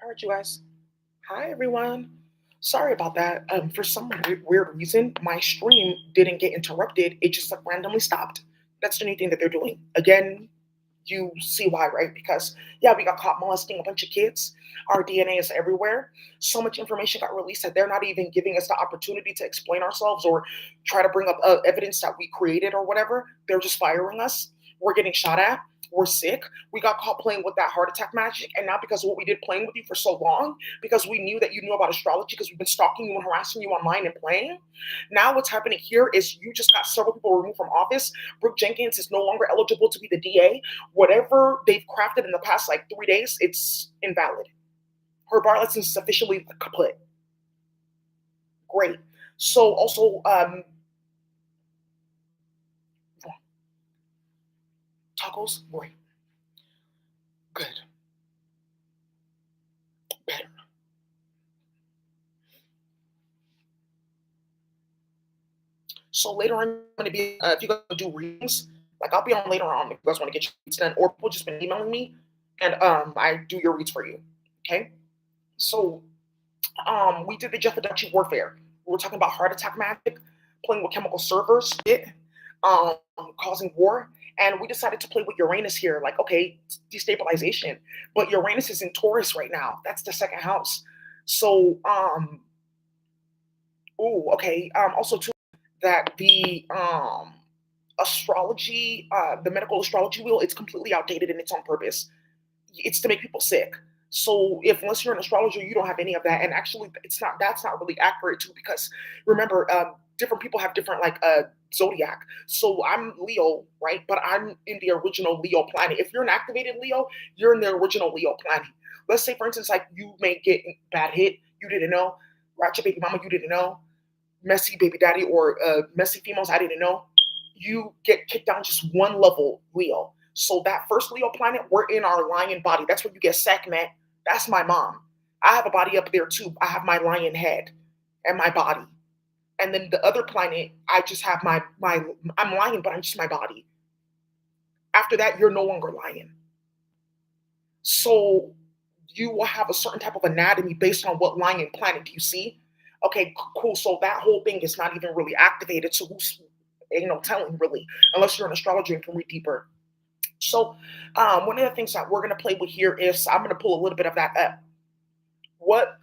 All right, you guys. Hi, everyone. Sorry about that. For some weird reason, my stream didn't get interrupted. It just like randomly stopped. That's the new thing that they're doing. Again, you see why, right? Because yeah, we got caught molesting a bunch of kids. Our DNA is everywhere. So much information got released that they're not even giving us the opportunity to explain ourselves or try to bring up evidence that we created or whatever. They're just firing us. We're getting shot at. We're sick. We got caught playing with that heart attack magic. And now, because of what we did playing with you for so long, because we knew that you knew about astrology, because we've been stalking you and harassing you online and playing, now what's happening here is you just got several people removed from office. Brooke Jenkins is no longer eligible to be the DA. Whatever they've crafted in the past like 3 days, it's invalid. Her bar license is officially kaput. Great. So also, tacos, boy, good, better. So later on, I'm gonna be if you guys do readings, like I'll be on later on if you guys want to get your reads done, or people just been emailing me, and I do your reads for you. Okay. So we did the Jeff Adachi warfare. We were talking about heart attack magic, playing with chemical servers, um, causing war. And we decided to play with Uranus here, like, okay, destabilization. But Uranus is in Taurus right now. That's the second house. So, okay. Also, too, that the astrology, the medical astrology wheel, it's completely outdated and it's on purpose. It's to make people sick. So if unless you're an astrologer, you don't have any of that. And actually, it's not that's not really accurate too because remember, different people have different like zodiac. So I'm Leo, right? But I'm in the original Leo planet. If you're an activated Leo, you're in the original Leo planet. Let's say, for instance, like you may get bad hit, you didn't know. Ratchet baby mama, you didn't know. Messy baby daddy or messy females, I didn't know. You get kicked down just one level, Leo. So that first Leo planet, we're in our lion body. That's where you get Sekhmet. That's my mom. I have a body up there too. I have my lion head and my body. And then the other planet, I just have my I'm lion, but I'm just my body. After that, you're no longer lion. So you will have a certain type of anatomy based on what lion planet do you see. Okay, cool. So that whole thing is not even really activated. So who's telling really, unless you're an astrologer and can read deeper. So one of the things that we're gonna play with here is I'm gonna pull a little bit of that up. What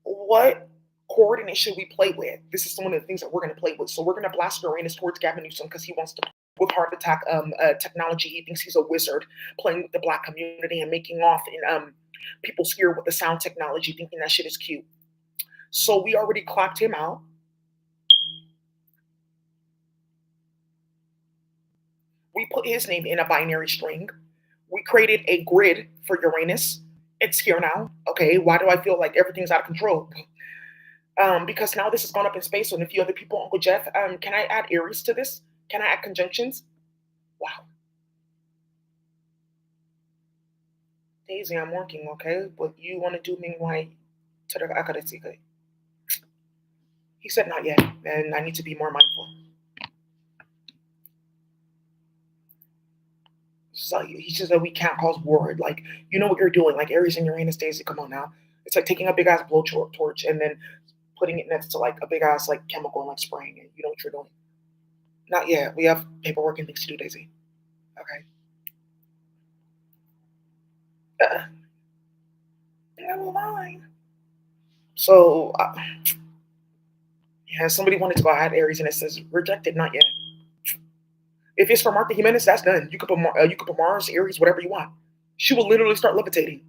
what coordinate should we play with? This is one of the things that we're gonna play with. So we're gonna blast Uranus towards Gavin Newsom because he wants to with heart attack technology. He thinks he's a wizard playing with the black community and making off in people's ear with the sound technology, thinking that shit is cute. So we already clocked him out. We put his name in a binary string. We created a grid for Uranus. It's here now. Okay, why do I feel like everything's out of control? Because now this has gone up in space and a few other people. Uncle Jeff, can I add Aries to this? Can I add conjunctions? Wow, Daisy, I'm working, okay? But you want to do me why to the Akadesi? He said not yet, and I need to be more mindful. So he says that we can't cause war. Like, you know what you're doing. Like Aries and Uranus, Daisy, come on now. It's like taking a big ass blow torch and then putting it next to like a big ass like chemical and like spraying it. You know what you're doing. Not yet. We have paperwork and things to do, Daisy. Okay. Never mind. So, yeah, somebody wanted to go ahead Aries and it says rejected, not yet. If it's for Martha Jimenez, that's done. You could put Mars, Aries, whatever you want. She will literally start levitating.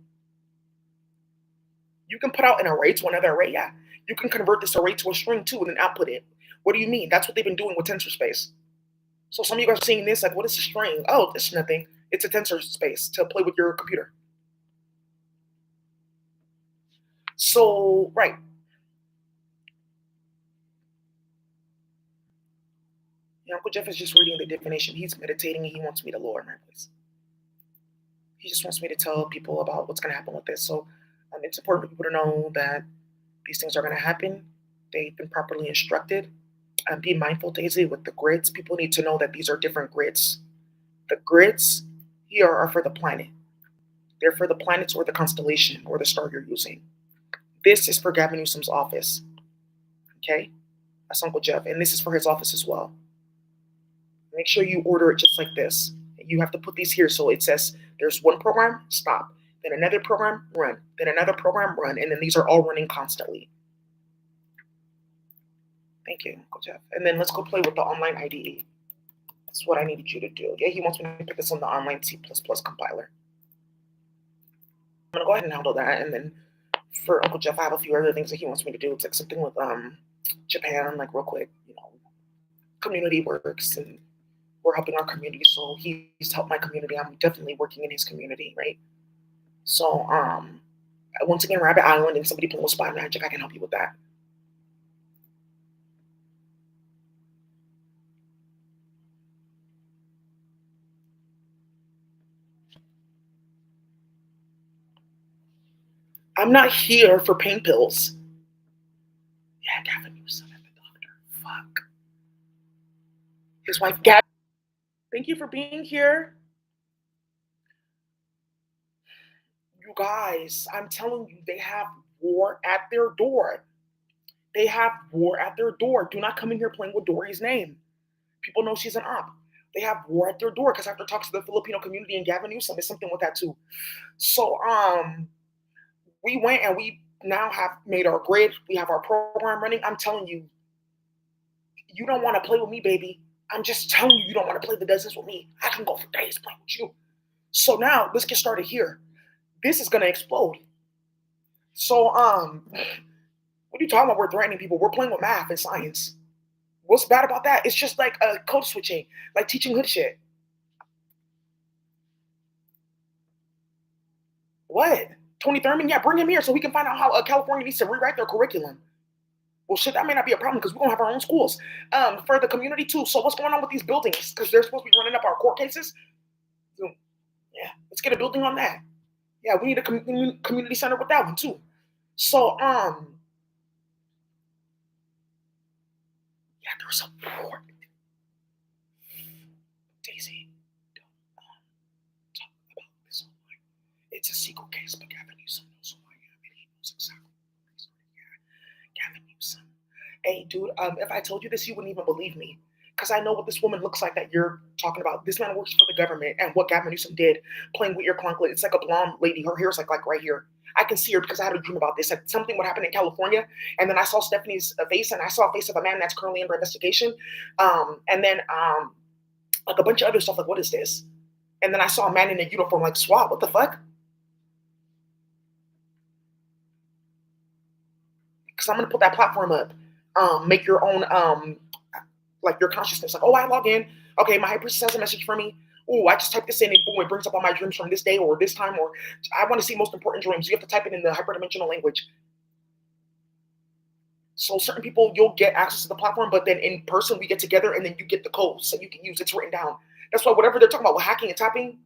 You can put out an array to another array, yeah. You can convert this array to a string too and then output it. What do you mean? That's what they've been doing with tensor space. So some of you guys are seeing this, like, what is a string? Oh, this is nothing. It's a tensor space to play with your computer. So, right. Uncle Jeff is just reading the definition. He's meditating and he wants me to lower my voice. He just wants me to tell people about what's going to happen with this. So it's important for people to know that these things are going to happen. They've been properly instructed. Be mindful, Daisy, with the grids. People need to know that these are different grids. The grids, here are for the planet. They're for the planets or the constellation or the star you're using. This is for Gavin Newsom's office. Okay? That's Uncle Jeff. And this is for his office as well. Make sure you order it just like this. You have to put these here so it says there's one program, stop. Then another program, run. Then another program, run. And then these are all running constantly. Thank you, Uncle Jeff. And then let's go play with the online IDE. That's what I needed you to do. Yeah, he wants me to put this on the online C++ compiler. I'm going to go ahead and handle that. And then for Uncle Jeff, I have a few other things that he wants me to do. It's like something with Japan, like real quick, community works, and we're helping our community. So he's helped my community. I'm definitely working in his community, right? So once again, Rabbit Island and somebody playing with Spy Magic, I can help you with that. I'm not here for pain pills. Yeah, Gavin Newsom at the doctor. Fuck. His wife, Gavin. Thank you for being here. You guys, I'm telling you, they have war at their door. They have war at their door. Do not come in here playing with Dory's name. People know she's an op. They have war at their door because after talks to the Filipino community and Gavin Newsom, there's something with that too. So we went and we now have made our grid. We have our program running. I'm telling you, you don't want to play with me, baby. I'm just telling you, you don't want to play the business with me. I can go for days playing with you. So now let's get started here. This is gonna explode. So what are you talking about? We're threatening people. We're playing with math and science. What's bad about that? It's just like code switching, like teaching hood shit. What? Tony Thurman? Yeah, bring him here so we can find out how California needs to rewrite their curriculum. Well, shit, that may not be a problem because we're gonna have our own schools for the community too. So what's going on with these buildings? Because they're supposed to be running up our court cases. So, yeah, let's get a building on that. Yeah, we need a community center with that one too. So yeah, there's a war. Daisy, don't talk about this online. It's a secret case, but Gavin Newsom knows who I am, and he knows exactly what he's doing. Yeah, Gavin Newsom. Hey, dude, if I told you this, you wouldn't even believe me. Because I know what this woman looks like that you're talking about. This man works for the government, and what Gavin Newsom did, playing with your clunklet, it's like a blonde lady. Her hair's like right here. I can see her because I had a dream about this. Like something would happen in California, and then I saw Stephanie's face, and I saw a face of a man that's currently under investigation, and then like a bunch of other stuff. Like, what is this? And then I saw a man in a uniform, like SWAT. What the fuck? Because I'm gonna put that platform up. Make your own like your consciousness. Like, oh, I log in. Okay, my high priestess has a message for me. Oh, I just type this in and boom, it brings up all my dreams from this day or this time, or I want to see most important dreams. You have to type it in the hyperdimensional language. So certain people, you'll get access to the platform, but then in person, we get together and then you get the code so you can use it. It's written down. That's why whatever they're talking about with hacking and tapping,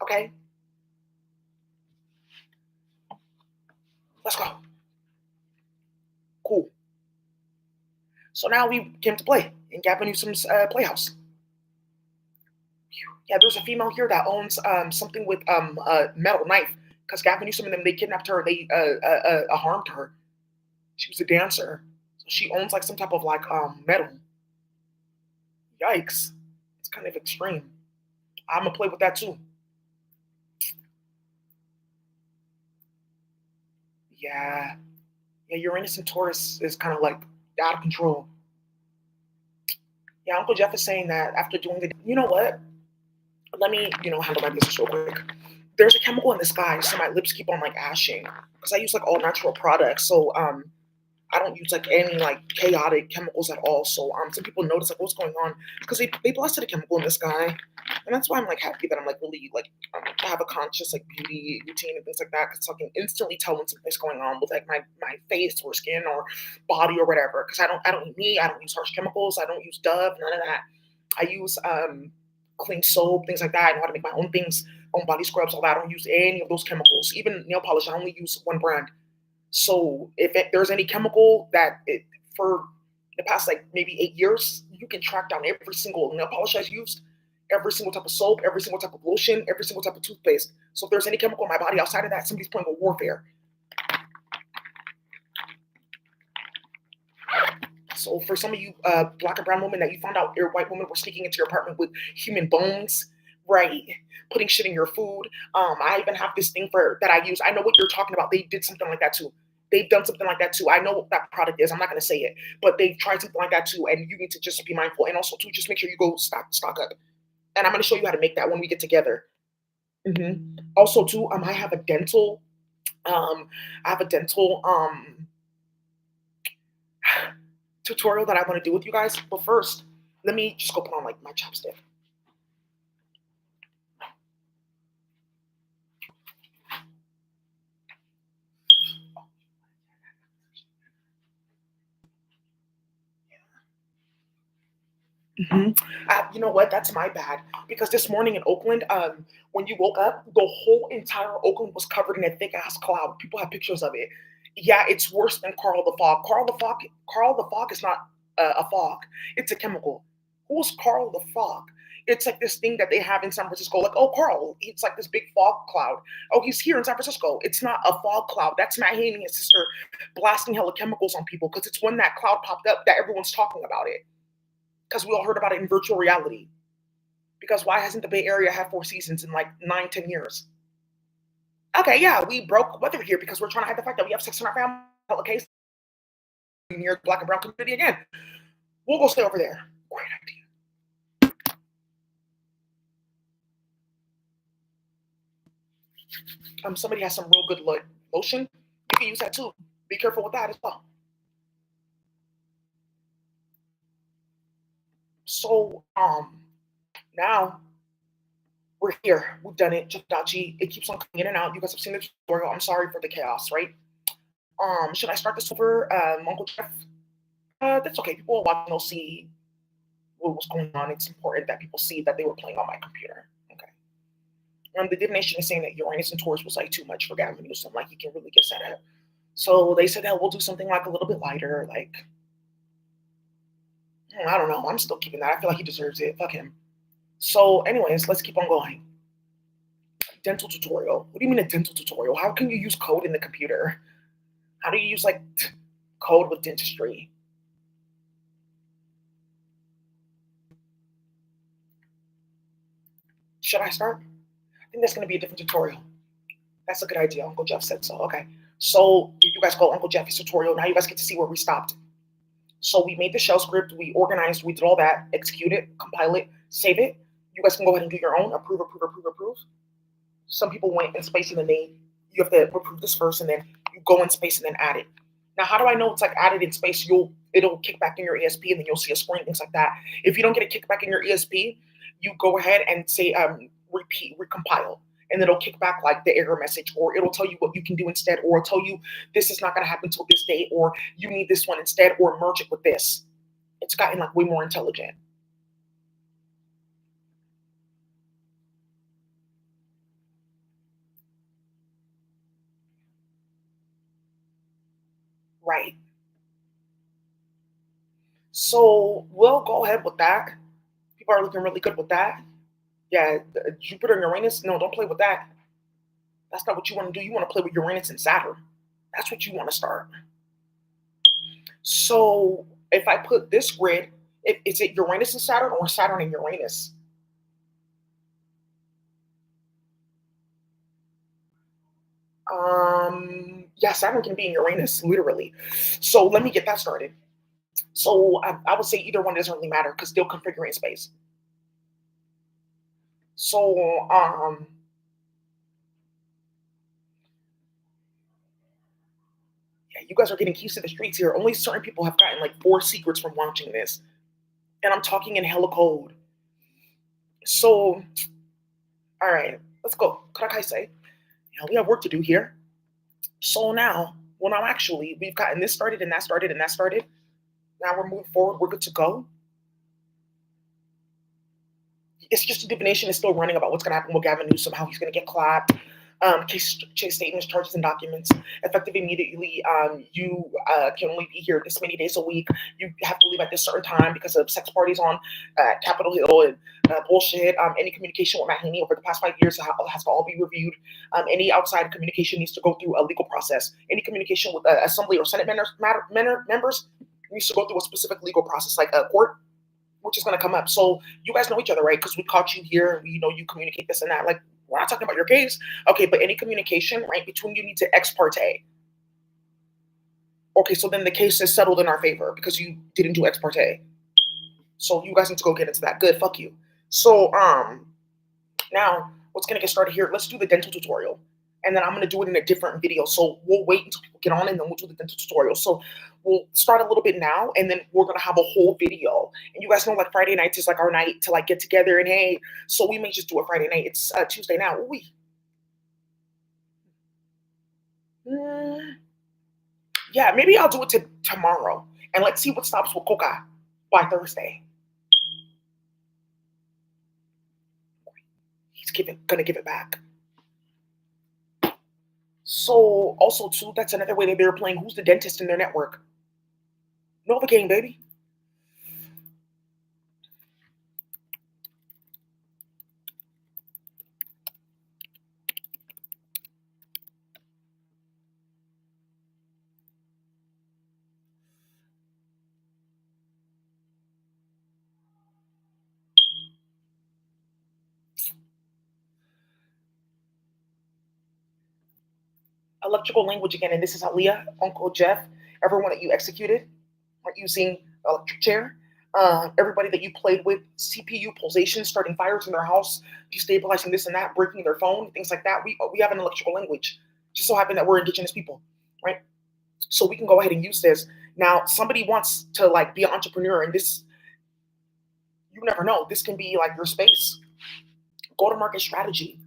okay, let's go. Cool. So now we came to play in Gavin Newsom's playhouse. Yeah, there's a female here that owns something with a metal knife because Gavin Newsom and them, they kidnapped her. They harmed her. She was a dancer. So she owns like some type of like metal. Yikes. It's kind of extreme. I'm gonna play with that too. Yeah. Yeah, Uranus and Taurus is kind of like out of control. Yeah, Uncle Jeff is saying that after doing the, you know what? Let me, handle my business real quick. There's a chemical in the sky, so my lips keep on like ashing because I use like all natural products. So I don't use like any like chaotic chemicals at all. So some people notice like what's going on because they blasted a chemical in the sky, and that's why I'm like happy that I'm like really like I have a conscious like beauty routine and things like that because I can instantly tell when something's going on with like my face or skin or body or whatever. Because I don't eat meat, I don't use harsh chemicals, I don't use Dove, none of that. I use clean soap, things like that. I know how to make my own things, own body scrubs, all that. I don't use any of those chemicals. Even nail polish, I only use one brand. So if there's any chemical for the past like maybe 8 years, you can track down every single nail polish I've used, every single type of soap, every single type of lotion, every single type of toothpaste. So if there's any chemical in my body outside of that, somebody's playing a warfare. So for some of you black and brown women that you found out your white women were sneaking into your apartment with human bones, right? Putting shit in your food. I even have this thing for that I use. I know what you're talking about. They did something like that too. They've done something like that too. I know what that product is. I'm not gonna say it, but they've tried something like that too. And you need to just be mindful. And also too, just make sure you go stock up. And I'm gonna show you how to make that when we get together. Also too, I have a dental, um, I have a dental tutorial that I want to do with you guys. But first, let me just go put on like my chapstick. You know what? That's my bad. Because this morning in Oakland, when you woke up, the whole entire Oakland was covered in a thick ass cloud. People have pictures of it. Yeah, it's worse than Carl the Fog. Carl the Fog is not a fog. It's a chemical. Who's Carl the Fog? It's like this thing that they have in San Francisco. Like, oh, Carl, it's like this big fog cloud. Oh, he's here in San Francisco. It's not a fog cloud. That's Matt Haney and his sister blasting hella chemicals on people because it's when that cloud popped up that everyone's talking about it because we all heard about it in virtual reality. Because why hasn't the Bay Area had 4 seasons in like 9, 10 years? Okay, yeah, we broke weather here because we're trying to hide the fact that we have sex in our family. Okay, near black and brown community again. We'll go stay over there. Great idea. Somebody has some real good lotion. You can use that too. Be careful with that as well. So now we're here. We've done it. Adachi. It keeps on coming in and out. You guys have seen the tutorial. I'm sorry for the chaos, right? Should I start this over, Uncle Jeff? That's okay. People will watch and they'll see what was going on. It's important that people see that they were playing on my computer. Okay. The divination is saying that Uranus and Taurus was like too much for Gavin Newsom. Like he can really get set up. So they said that we'll do something like a little bit lighter. Like I don't know. I'm still keeping that. I feel like he deserves it. Fuck him. So, anyways, let's keep on going. Dental tutorial. What do you mean a dental tutorial? How can you use code in the computer? How do you use like code with dentistry? Should I start? I think that's going to be a different tutorial. That's a good idea. Uncle Jeff said so. Okay. So you guys go Uncle Jeff's tutorial. Now you guys get to see where we stopped. So we made the shell script. We organized. We did all that. Execute it. Compile it. Save it. You guys can go ahead and do your own. Approve, approve, approve, approve. Some people went in space and then you have to approve this first and then you go in space and then add it. Now, how do I know it's like added in space? It'll kick back in your ESP and then you'll see a screen, things like that. If you don't get a kickback in your ESP, you go ahead and say repeat, recompile, and it'll kick back like the error message, or it'll tell you what you can do instead, or it'll tell you this is not going to happen till this date, or you need this one instead, or merge it with this. It's gotten like way more intelligent. Right. So we'll go ahead with that. People are looking really good with that. Yeah, Jupiter and Uranus. No, don't play with that. That's not what you want to do. You want to play with Uranus and Saturn. That's what you want to start. So if I put this grid, is it Uranus and Saturn or Saturn and Uranus? Yeah, Saturn can be in Uranus, literally. So let me get that started. So I would say either one doesn't really matter because they'll configure in space. So yeah, you guys are getting keys to the streets here. Only certain people have gotten like 4 secrets from watching this, and I'm talking in hella code. So all right, let's go. Karakai say, yeah, we have work to do here. So now, well, now actually, we've gotten this started and that started and that started. Now we're moving forward. We're good to go. It's just a divination is still running about what's going to happen with Gavin Newsom, how he's going to get clapped. Case statements, charges, and documents effective immediately. You can only be here this many days a week. You have to leave at this certain time because of sex parties on Capitol Hill and bullshit. Any communication with Mahaney over the past 5 years has to all be reviewed. Any outside communication needs to go through a legal process. Any communication with Assembly or Senate members needs to go through a specific legal process, like a court, which is going to come up. So you guys know each other, right? Because we caught you here, and we know you communicate this and that. Like, we're not talking about your case, okay? But any communication, right, between you need to ex parte. Okay, so then the case is settled in our favor because you didn't do ex parte. So you guys need to go get into that. Good, fuck you. So now what's gonna get started here? Let's do the dental tutorial, and then I'm gonna do it in a different video. So we'll wait until people get on, and then we'll do the dental tutorial. So we'll start a little bit now, and then we're gonna have a whole video. And you guys know, like, Friday nights is like our night to like get together, and hey, so we may just do a Friday night. It's Tuesday now. Ooh, mm, yeah, maybe I'll do it tomorrow, and let's see what stops with Coca by Thursday. He's gonna give it back. So also too, that's another way that they're playing who's the dentist in their network. Novocaine, baby. Electrical language again, and this is Aaliyah, Uncle Jeff, everyone that you executed, like using electric chair, everybody that you played with, CPU pulsation, starting fires in their house, destabilizing this and that, breaking their phone, things like that. We have an electrical language. Just so happen that we're indigenous people, right? So we can go ahead and use this. Now, somebody wants to like be an entrepreneur, and this, you never know. This can be like your space. Go to market strategy,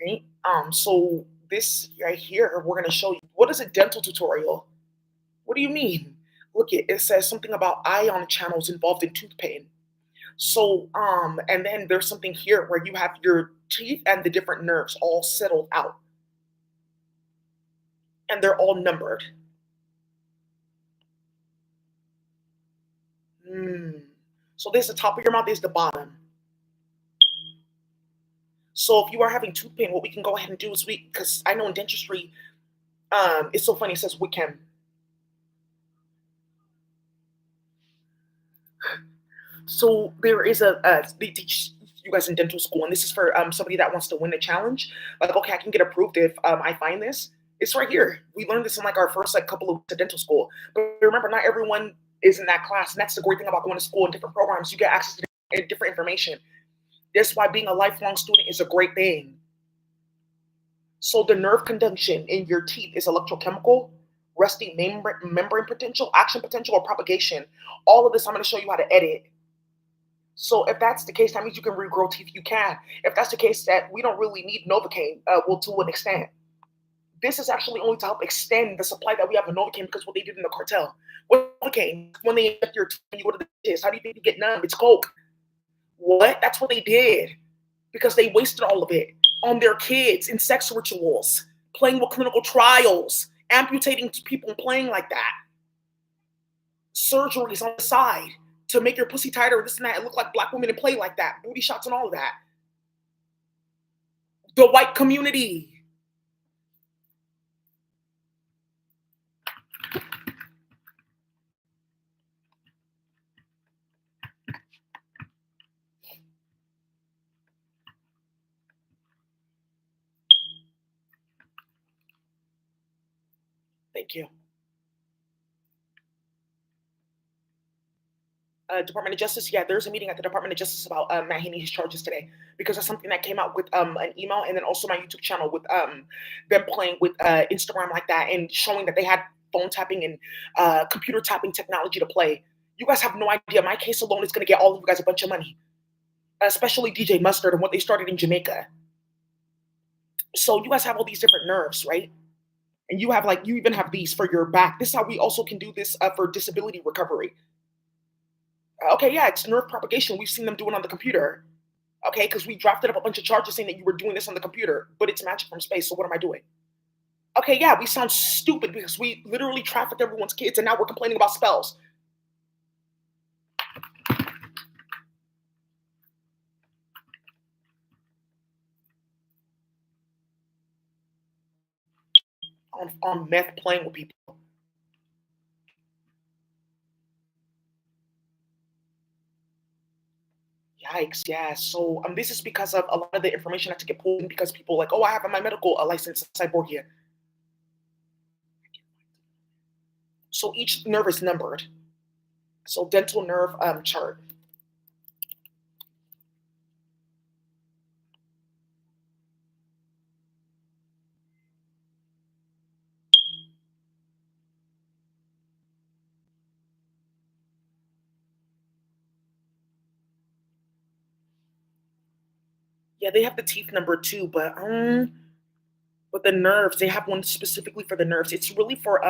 right? So this right here, we're gonna show you what is a dental tutorial. What do you mean? Look, it says something about ion channels involved in tooth pain. So, and then there's something here where you have your teeth and the different nerves all settled out, and they're all numbered. Mm. So this is the top of your mouth, this is the bottom. So if you are having tooth pain, what we can go ahead and do is because I know in dentistry, it's so funny. It says Wickham. So there is they teach you guys in dental school, and this is for somebody that wants to win a challenge. Like, okay, I can get approved if I find this. It's right here. We learned this in like our first like couple of weeks of dental school. But remember, not everyone is in that class, and that's the great thing about going to school in different programs. You get access to different information. That's why being a lifelong student is a great thing. So the nerve conduction in your teeth is electrochemical, resting membrane potential, action potential, or propagation. All of this I'm going to show you how to edit. So if that's the case, that means you can regrow teeth. You can. If that's the case, that we don't really need Novocaine, well, to an extent. This is actually only to help extend the supply that we have of Novocaine because what they did in the cartel. What Novocaine, when they inject your teeth, you go to the dentist, how do you think you get numb? It's coke. What? That's what they did because they wasted all of it on their kids in sex rituals, playing with clinical trials, amputating people and playing like that. Surgeries on the side to make your pussy tighter, this and that, and look like black women and play like that, booty shots and all of that. The white community. Thank you. Department of Justice, yeah, there's a meeting at the Department of Justice about Matt Haney's charges today because that's something that came out with an email and then also my YouTube channel with them playing with Instagram like that and showing that they had phone tapping and computer tapping technology to play. You guys have no idea. My case alone is going to get all of you guys a bunch of money, especially DJ Mustard and what they started in Jamaica. So you guys have all these different nerves, right? And you have like, you even have these for your back. This is how we also can do this for disability recovery. Okay, yeah, it's nerve propagation. We've seen them do it on the computer. Okay, because we drafted up a bunch of charges saying that you were doing this on the computer, but it's magic from space. So what am I doing? Okay, yeah, we sound stupid because we literally trafficked everyone's kids, and now we're complaining about spells. On meth playing with people. Yikes, yeah. So this is because of a lot of the information had to get pulled in because people like, oh, I have my medical license cyborg here. So each nerve is numbered. So dental nerve chart. Yeah, they have the teeth number too, but the nerves, they have one specifically for the nerves. It's really for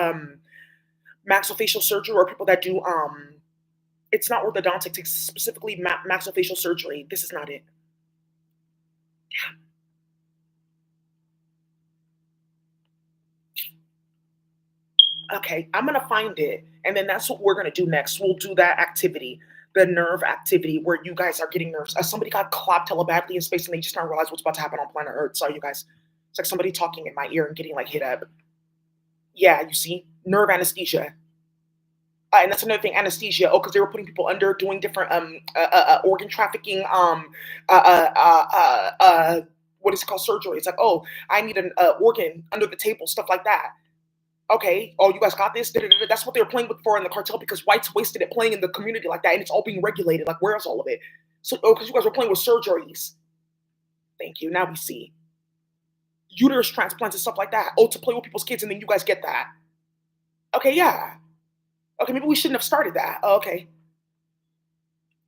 maxillofacial surgery or people that do it's not orthodontics, it's specifically maxillofacial surgery. This is not it. Okay, I'm gonna find it, and then that's what we're gonna do next. We'll do that activity, the nerve activity, where you guys are getting nerves. Somebody got clapped hella badly in space, and they just don't realize what's about to happen on planet Earth. Sorry, you guys. It's like somebody talking in my ear and getting like hit up. Yeah, you see, nerve anesthesia. And that's another thing, anesthesia. Oh, because they were putting people under, doing different organ trafficking. What is it called? Surgery. It's like, oh, I need an organ under the table, stuff like that. Okay, oh, you guys got this. Da-da-da-da. That's what they were playing with for in the cartel because whites wasted it playing in the community like that, and it's all being regulated. Like, where's all of it? So, oh, because you guys were playing with surgeries. Thank you. Now we see uterus transplants and stuff like that. Oh, to play with people's kids, and then you guys get that. Okay, yeah. Okay, maybe we shouldn't have started that. Oh, okay.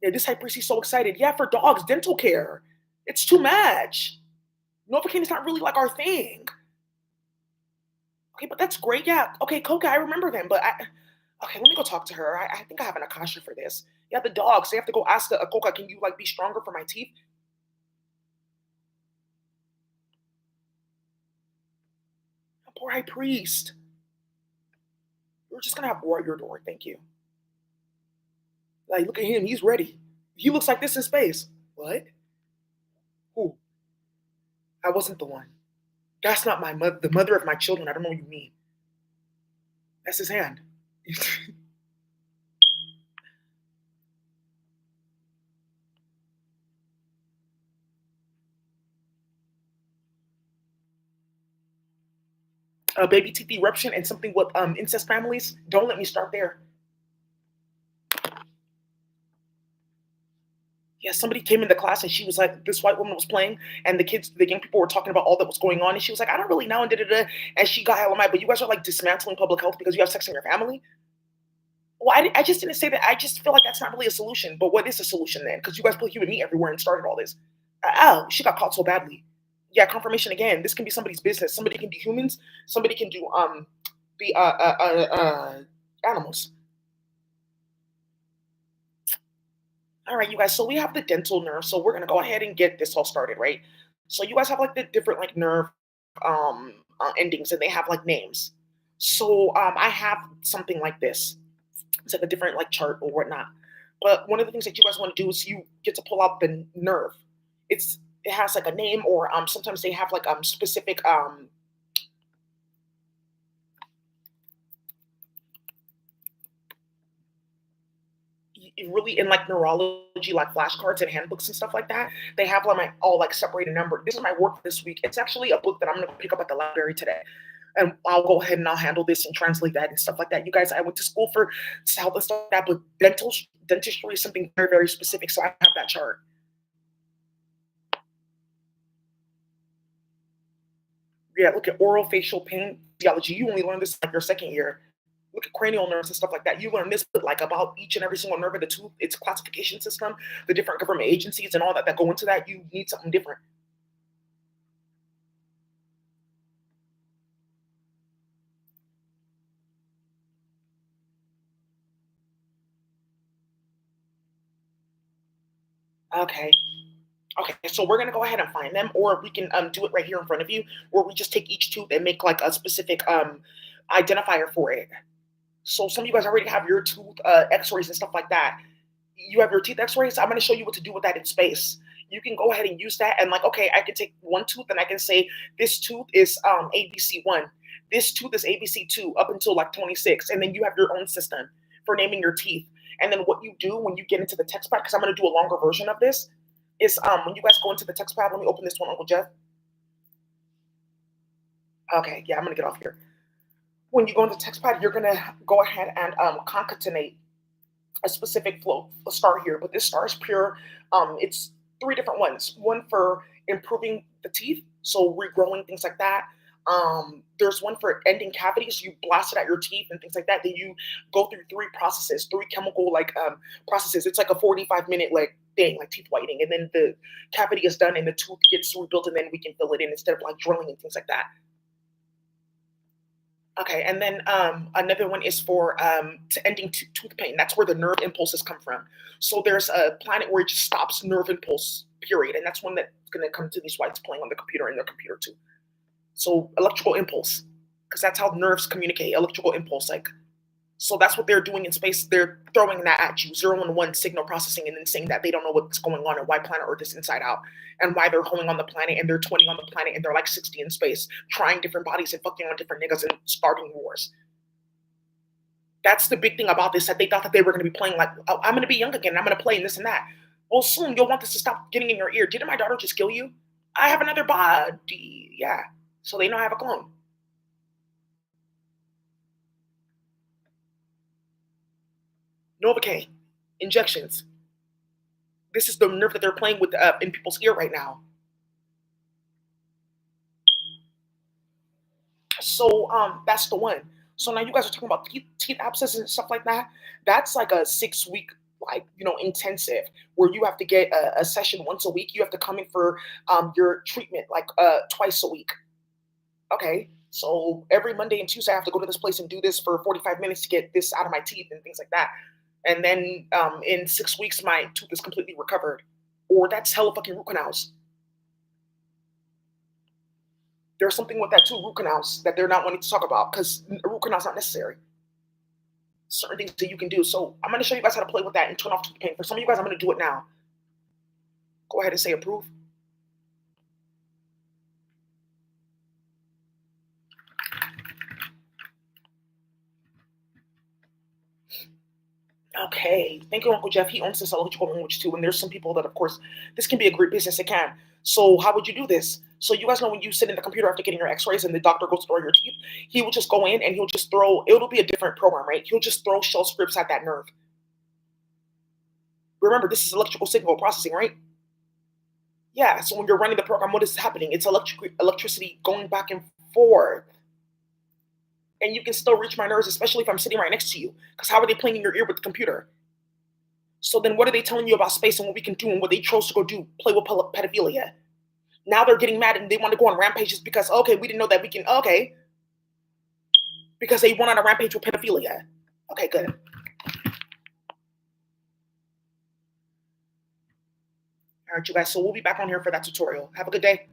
Yeah, this high priest is so excited. Yeah, for dogs, dental care. It's too much. Novocaine is not really like our thing. Okay, but that's great. Yeah. Okay, Coca, I remember them, but okay, let me go talk to her. I think I have an akasha for this. Yeah, the dogs. They have to go ask the Coca, can you like be stronger for my teeth? Poor high priest. We're just gonna have warrior door. Thank you. Like, look at him. He's ready. He looks like this in space. What? Who? I wasn't the one. That's not my mother. The mother of my children. I don't know what you mean. That's his hand. Baby teeth eruption and something with incest families. Don't let me start there. Yeah, somebody came in the class and she was like, this white woman was playing, and the kids, the young people were talking about all that was going on, and she was like, I don't really know, and da da da. And she got hella mad, but you guys are like dismantling public health because you have sex in your family. Well, I just didn't say that. I just feel like that's not really a solution. But what is a solution then? Because you guys put human meat everywhere and started all this. Oh, she got caught so badly. Yeah, confirmation again. This can be somebody's business. Somebody can do humans. Somebody can do the animals. All right, you guys. So we have the dental nerve. So we're gonna go ahead and get this all started, right? So you guys have like the different like nerve endings, and they have like names. So I have something like this. It's like a different like chart or whatnot. But one of the things that you guys want to do is you get to pull out the nerve. It has like a name or sometimes they have like specific really in like neurology, like flashcards and handbooks and stuff like that. They have like my all like separated number. This is my work this week. It's actually a book that I'm gonna pick up at the library today. And I'll go ahead and I'll handle this and translate that and stuff like that. You guys, I went to school for health and stuff like that, but dentistry is something very, very specific. So I have that chart. Yeah, look at oral facial pain physiology. You only learn this like your second year. Look at cranial nerves and stuff like that. You learn this, but like about each and every single nerve in the tooth, its classification system, the different government agencies and all that that go into that. You need something different. Okay. Okay, so we're gonna go ahead and find them, or we can do it right here in front of you, where we just take each tooth and make like a specific identifier for it. So some of you guys already have your tooth X-rays and stuff like that. You have your teeth X-rays. I'm gonna show you what to do with that in space. You can go ahead and use that, and like, okay, I can take one tooth and I can say this tooth is ABC1, this tooth is ABC2, up until like 26, and then you have your own system for naming your teeth. And then what you do when you get into the text pad, because I'm gonna do a longer version of this, is when you guys go into the text pad. Let me open this one, Uncle Jeff. Okay, yeah, I'm gonna get off here. When you go into text pad, you're gonna go ahead and concatenate a specific flow, a star here, but this star is pure. It's three different ones. One for improving the teeth, so regrowing things like that. There's one for ending cavities. You blast it at your teeth and things like that. Then you go through three processes, three chemical like processes. It's like a 45-minute like thing, like teeth whitening, and then the cavity is done and the tooth gets rebuilt, and then we can fill it in instead of like drilling and things like that. Okay, and then another one is for to ending tooth pain. That's where the nerve impulses come from. So there's a planet where it just stops nerve impulse, period, and that's one that's going to come to these whites playing on the computer and their computer too. So electrical impulse, because that's how nerves communicate. Electrical impulse, like so that's what they're doing in space. They're throwing that at you, 0 and 1 signal processing, and then saying that they don't know what's going on and why planet Earth is inside out, and why they're going on the planet and they're 20 on the planet and they're like 60 in space, trying different bodies and fucking on different niggas and starting wars. That's the big thing about this, that they thought that they were going to be playing like, oh, I'm going to be young again and I'm going to play and this and that. Well, soon you'll want this to stop getting in your ear. Didn't my daughter just kill you? I have another body. Yeah. So they know I have a clone. Novocaine injections. This is the nerve that they're playing with in people's ear right now. So that's the one. So now you guys are talking about teeth abscesses and stuff like that. That's like a 6 week like intensive where you have to get a session once a week. You have to come in for your treatment like twice a week. Okay. So every Monday and Tuesday I have to go to this place and do this for 45 minutes to get this out of my teeth and things like that. And then in 6 weeks my tooth is completely recovered. Or that's hella fucking root canals. There's something with that too, root canals, that they're not wanting to talk about because root canals not necessary. Certain things that you can do. So I'm gonna show you guys how to play with that and turn off tooth pain. For some of you guys, I'm gonna do it now. Go ahead and say approve. Okay, thank you, Uncle Jeff. He owns this electrical language too, and there's some people that, of course, this can be a great business. It can. So how would you do this? So you guys know when you sit in the computer after getting your X-rays and the doctor goes through your teeth, he will just go in and he'll just throw. It'll be a different program, right? He'll just throw shell scripts at that nerve. Remember, this is electrical signal processing, right? Yeah. So when you're running the program, what is happening? It's electricity going back and forth, and you can still reach my nerves, especially if I'm sitting right next to you. Because how are they playing in your ear with the computer? So then what are they telling you about space and what we can do and what they chose to go do? Play with pedophilia. Now they're getting mad and they want to go on rampages because, okay, we didn't know that we can, okay, because they went on a rampage with pedophilia. Okay, good. All right, you guys, so we'll be back on here for that tutorial. Have a good day.